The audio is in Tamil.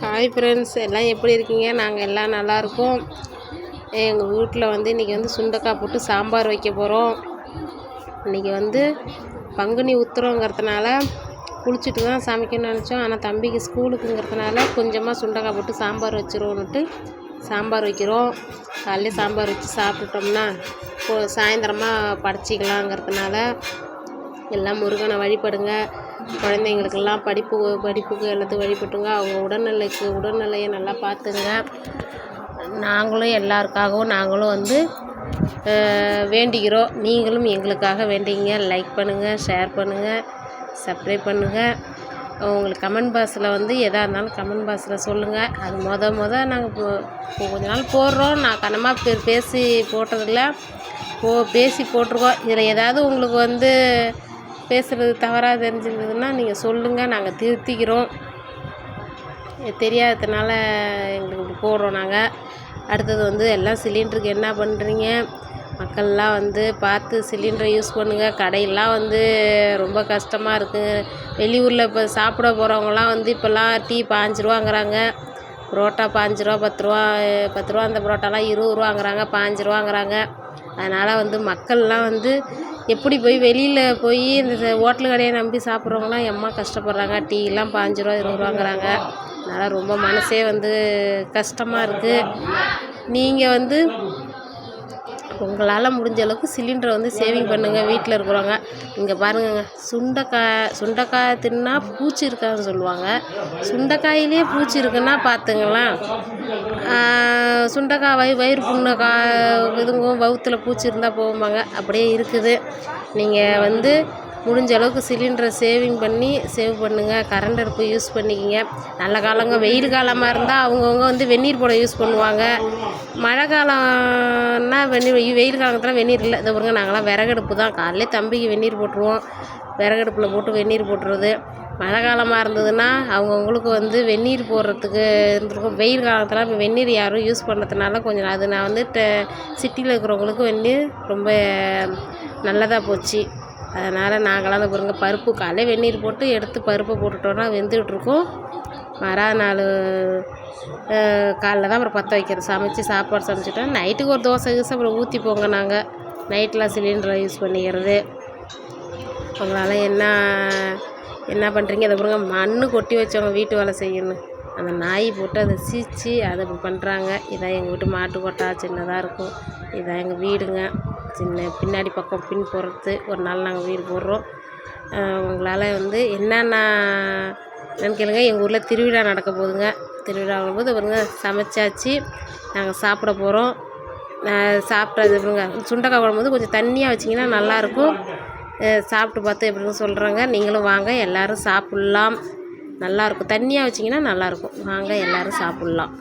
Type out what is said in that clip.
ஹாய் ஃப்ரெண்ட்ஸ், எல்லாம் எப்படி இருக்கீங்க? நாங்கள் எல்லாம் நல்லாயிருக்கோம். எங்கள் வீட்டில் இன்றைக்கி சுண்டைக்காய் போட்டு சாம்பார் வைக்க போகிறோம். இன்றைக்கி பங்குனி உத்திரங்கிறதுனால குளிச்சுட்டு தான் சமைக்கணும்னு நினச்சோம். ஆனால் தம்பிக்கு ஸ்கூலுக்குங்கிறதுனால கொஞ்சமாக சுண்டைக்காய் போட்டு சாம்பார் வச்சுருவோன்னுட்டு சாம்பார் வைக்கிறோம். காலையிலே சாம்பார் வச்சு சாப்பிட்டுட்டோம்னா சாயந்தரமாக படைச்சிக்கலாங்கிறதுனால எல்லாம் முருகனை வழிபடுங்க. குழந்தைங்களுக்கெல்லாம் படிப்புக்கு எல்லாத்துக்கும் வழிபட்டுங்க. அவங்க உடல்நிலையை நல்லா பார்த்துங்க. நாங்களும் எல்லாருக்காகவும் வேண்டிக்கிறோம். நீங்களும் எங்களுக்காக வேண்டிங்க. லைக் பண்ணுங்கள், ஷேர் பண்ணுங்கள், சப்ஸ்கிரைப் பண்ணுங்கள். உங்களுக்கு கமெண்ட் பாக்ஸில் எதாக இருந்தாலும் கமெண்ட் பாக்ஸில் சொல்லுங்கள். அது நாங்கள் கொஞ்ச நாள் போடுறோம். நான் கனமாக பேசி போட்டதில்ல, பேசி போட்டிருக்கோம். இதில் ஏதாவது உங்களுக்கு பேசுகிறது தவறாக தெரிஞ்சிருந்ததுன்னா நீங்கள் சொல்லுங்கள், நாங்கள் திருத்திக்கிறோம். தெரியாததுனால எங்களுக்கு இப்படி போடுறோம். நாங்கள் அடுத்தது எல்லாம் சிலிண்டருக்கு என்ன பண்ணுறீங்க மக்கள்லாம் பார்த்து சிலிண்டரை யூஸ் பண்ணுங்கள். கடையெல்லாம் ரொம்ப கஷ்டமாக இருக்குது. வெளியூரில் இப்போ சாப்பிட போகிறவங்களாம் இப்போல்லாம் டீ 5 ரூபாங்கிறாங்க, புரோட்டா 5 ரூபா, 10 ரூபா. 10 ரூபா அந்த புரோட்டாலாம் 20 ரூபாங்கிறாங்க, 5 ரூபாங்கிறாங்க. அதனால் மக்கள்லாம் எப்படி போய் வெளியில் போய் இந்த ஹோட்டல் கடையை நம்பி சாப்பிட்றவங்களாம் எம்மா கஷ்டப்படுறாங்க. டீலாம் 5 ரூபா 20 ரூபாங்கிறாங்க. அதனால் ரொம்ப மனசே கஷ்டமாக இருக்குது. நீங்கள் உங்களால் முடிஞ்ச அளவுக்கு சிலிண்டரை சேவிங் பண்ணுங்கள். வீட்டில் இருக்கிறவங்க இங்கே பாருங்க, சுண்டைக்காய் தின்னா பூச்சி இருக்காதுன்னு சொல்லுவாங்க. சுண்டைக்காயிலே பூச்சி இருக்குன்னா பார்த்துங்களேன். சுண்டைக்காய் வயிறு புண்ணை இதுங்கும், வவுத்தில் பூச்சி இருந்தால் போகும்பாங்க. அப்படியே இருக்குது. நீங்கள் முடிஞ்ச அளவுக்கு சிலிண்டரை சேவ் பண்ணுங்கள். கரண்ட் அடுப்பு யூஸ் பண்ணிக்கிங்க. நல்ல காலங்க வெயில் காலமாக இருந்தால் அவங்கவுங்க வெந்நீர் போட யூஸ் பண்ணுவாங்க. மழை காலம்னா வெயில் காலத்தில் வெந்நீர் இல்லை. இதை பாருங்க, நாங்களாம் விறகடுப்பு தான். காலையிலே தம்பிக்கு வெந்நீர் போட்டுருவோம். விறகடுப்பில் போட்டு வெந்நீர் போட்டுறது. மழை காலமாக இருந்ததுன்னா அவங்கவுங்களுக்கு வெந்நீர் போடுறதுக்கு இருந்திருக்கும். வெயில் காலத்தில் இப்போ வெந்நீர் யாரும் யூஸ் பண்ணுறதுனால கொஞ்சம் அது நான் சிட்டியில் இருக்கிறவங்களுக்கு வெந்நீர் ரொம்ப நல்லதாக போச்சு. அதனால் நாங்களாம் பாருங்க, பருப்பு காலையில் வெந்நீர் போட்டு எடுத்து பருப்பை போட்டுட்டோன்னா வெந்துகிட்ருக்கோம். மறுநாள் காலைல தான் அப்புறம் பற்ற வைக்கிறது. சாப்பாடு சமைச்சிட்டோம். நைட்டுக்கு ஒரு தோசை அப்புறம் ஊற்றி போங்க. நாங்கள் நைட்டில் சிலிண்டரை யூஸ் பண்ணிக்கிறது. உங்களால் என்ன பண்ணுறீங்க? அதை பாருங்க, மண் கொட்டி வச்சவங்க வீட்டு வேலை செய்யணும். அந்த நாய் போட்டு அதை சீச்சு அதை பண்ணுறாங்க. இதான் எங்கள் வீட்டு மாட்டு கொட்டா சின்னதாக இருக்கும். இதான் எங்கள் வீடுங்க. பின்னாடி பக்கம் பின் போடுறது. ஒரு நாள் நாங்கள் வீடு போடுறோம். உங்களால் என்னென்ன கேளுங்க. எங்கள் ஊரில் திருவிழா நடக்க போகுதுங்க. திருவிழா ஆகும்போது பாருங்க, சமைச்சாச்சு. நாங்கள் சாப்பிட போகிறோம். சாப்பிட்றது பாருங்க, சுண்டைக்காய் குழம்பு கொஞ்சம் தண்ணியாக வச்சிங்கன்னா நல்லாயிருக்கும். சாப்பிட்டு பார்த்து எப்படின்னு சொல்கிறாங்க. நீங்களும் வாங்க, எல்லோரும் சாப்பிட்லாம். நல்லாயிருக்கும். தண்ணியாக வச்சிங்கன்னா நல்லாயிருக்கும். வாங்க, எல்லோரும் சாப்பிட்லாம்.